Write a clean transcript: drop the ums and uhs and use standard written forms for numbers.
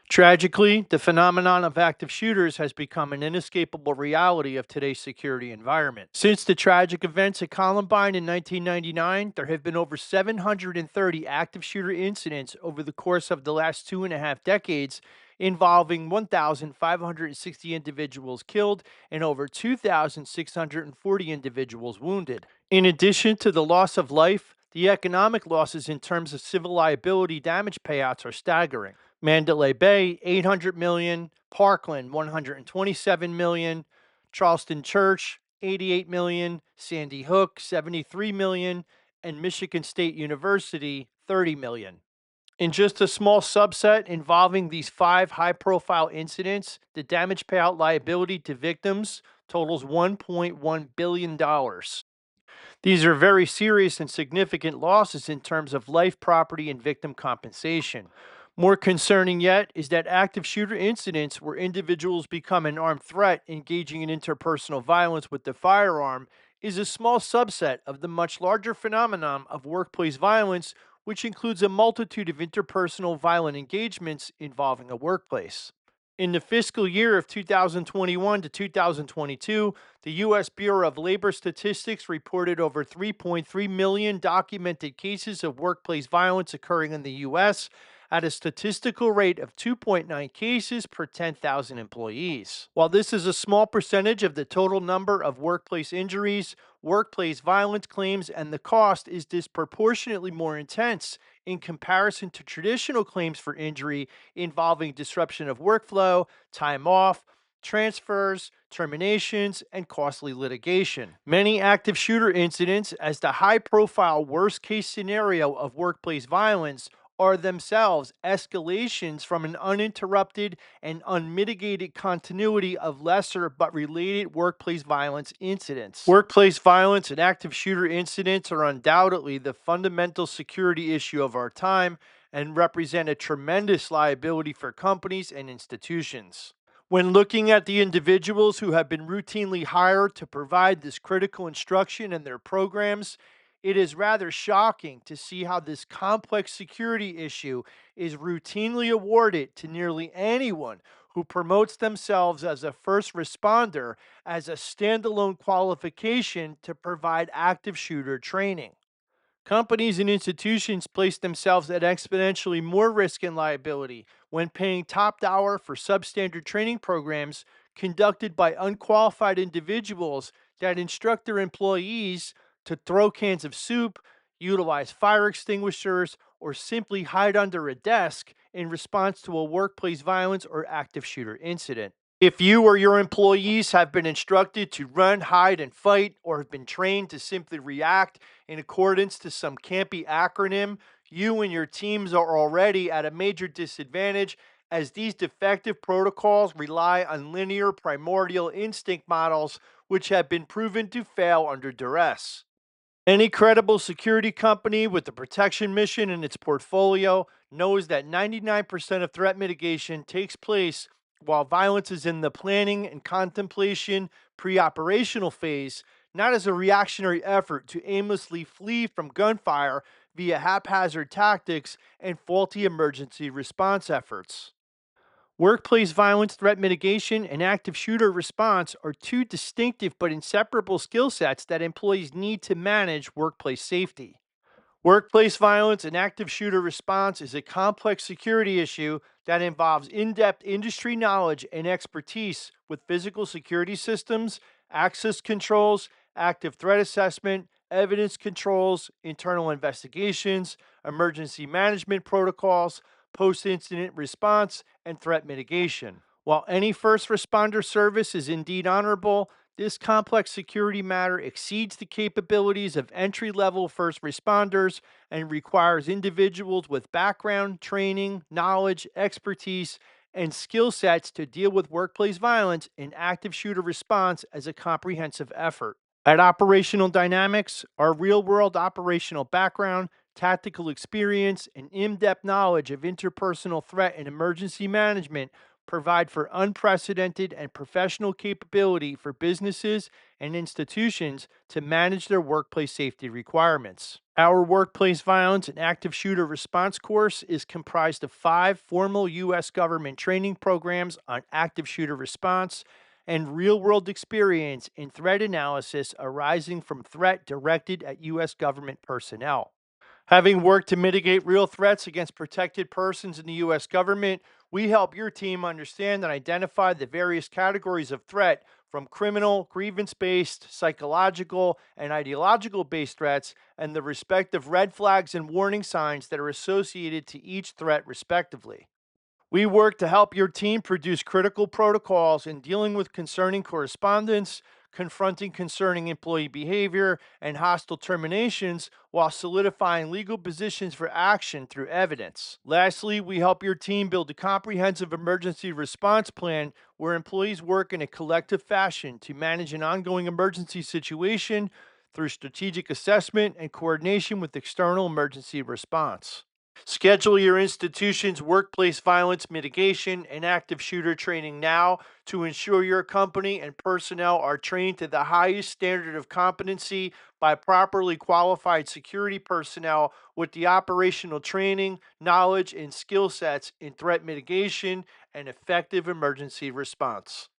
Tragically, the phenomenon of active shooters has become an inescapable reality of today's security environment. Since the tragic events at Columbine in 1999, there have been over 730 active shooter incidents over the course of the last 2.5 decades, involving 1,560 individuals killed and over 2,640 individuals wounded. In addition to the loss of life, the economic losses in terms of civil liability damage payouts are staggering. Mandalay Bay, 800 million, Parkland, 127 million, Charleston Church, 88 million, Sandy Hook, 73 million, and Michigan State University, 30 million. In just a small subset involving these five high profile incidents, the damage payout liability to victims totals $1.1 billion. These are very serious and significant losses in terms of life, property, and victim compensation. More concerning yet is that active shooter incidents where individuals become an armed threat engaging in interpersonal violence with the firearm is a small subset of the much larger phenomenon of workplace violence, which includes a multitude of interpersonal violent engagements involving a workplace. In the fiscal year of 2021 to 2022, the U.S. Bureau of Labor Statistics reported over 3.3 million documented cases of workplace violence occurring in the U.S. at a statistical rate of 2.9 cases per 10,000 employees. While this is a small percentage of the total number of workplace injuries, workplace violence claims and the cost is disproportionately more intense in comparison to traditional claims for injury involving disruption of workflow, time off, transfers, terminations, and costly litigation. Many active shooter incidents, as the high profile worst case scenario of workplace violence, are themselves escalations from an uninterrupted and unmitigated continuity of lesser but related workplace violence incidents. Workplace violence and active shooter incidents are undoubtedly the fundamental security issue of our time and represent a tremendous liability for companies and institutions. When looking at the individuals who have been routinely hired to provide this critical instruction in their programs, it is rather shocking to see how this complex security issue is routinely awarded to nearly anyone who promotes themselves as a first responder as a standalone qualification to provide active shooter training. Companies and institutions place themselves at exponentially more risk and liability when paying top dollar for substandard training programs conducted by unqualified individuals that instruct their employees to throw cans of soup, utilize fire extinguishers, or simply hide under a desk in response to a workplace violence or active shooter incident. If you or your employees have been instructed to run, hide, and fight, or have been trained to simply react in accordance to some campy acronym, you and your teams are already at a major disadvantage as these defective protocols rely on linear primordial instinct models which have been proven to fail under duress. Any credible security company with a protection mission in its portfolio knows that 99% of threat mitigation takes place while violence is in the planning and contemplation pre operational phase, not as a reactionary effort to aimlessly flee from gunfire via haphazard tactics and faulty emergency response efforts. Workplace violence threat mitigation and active shooter response are two distinctive but inseparable skill sets that employees need to manage workplace safety. Workplace violence and active shooter response is a complex security issue that involves in depth industry knowledge and expertise with physical security systems, access controls, active threat assessment, evidence controls, internal investigations, emergency management protocols, post incident response, and threat mitigation. While any first responder service is indeed honorable, this complex security matter exceeds the capabilities of entry level first responders and requires individuals with background, training, knowledge, expertise, and skill sets to deal with workplace violence and active shooter response as a comprehensive effort. At Operational Dynamics, our real world operational background, tactical experience, and in depth knowledge of interpersonal threat and emergency management provide for unprecedented and professional capability for businesses and institutions to manage their workplace safety requirements. Our Workplace Violence and Active Shooter Response course is comprised of 5 formal U.S. government training programs on active shooter response and real world experience in threat analysis arising from threat directed at U.S. government personnel. Having worked to mitigate real threats against protected persons in the U.S. government, we help your team understand and identify the various categories of threat from criminal, grievance based, psychological, and ideological based threats, and the respective red flags and warning signs that are associated to each threat, respectively. We work to help your team produce critical protocols in dealing with concerning correspondence, confronting concerning employee behavior, and hostile terminations while solidifying legal positions for action through evidence. Lastly, we help your team build a comprehensive emergency response plan where employees work in a collective fashion to manage an ongoing emergency situation through strategic assessment and coordination with external emergency response. Schedule your institution's workplace violence mitigation and active shooter training now to ensure your company and personnel are trained to the highest standard of competency by properly qualified security personnel with the operational training, knowledge, and skill sets in threat mitigation and effective emergency response.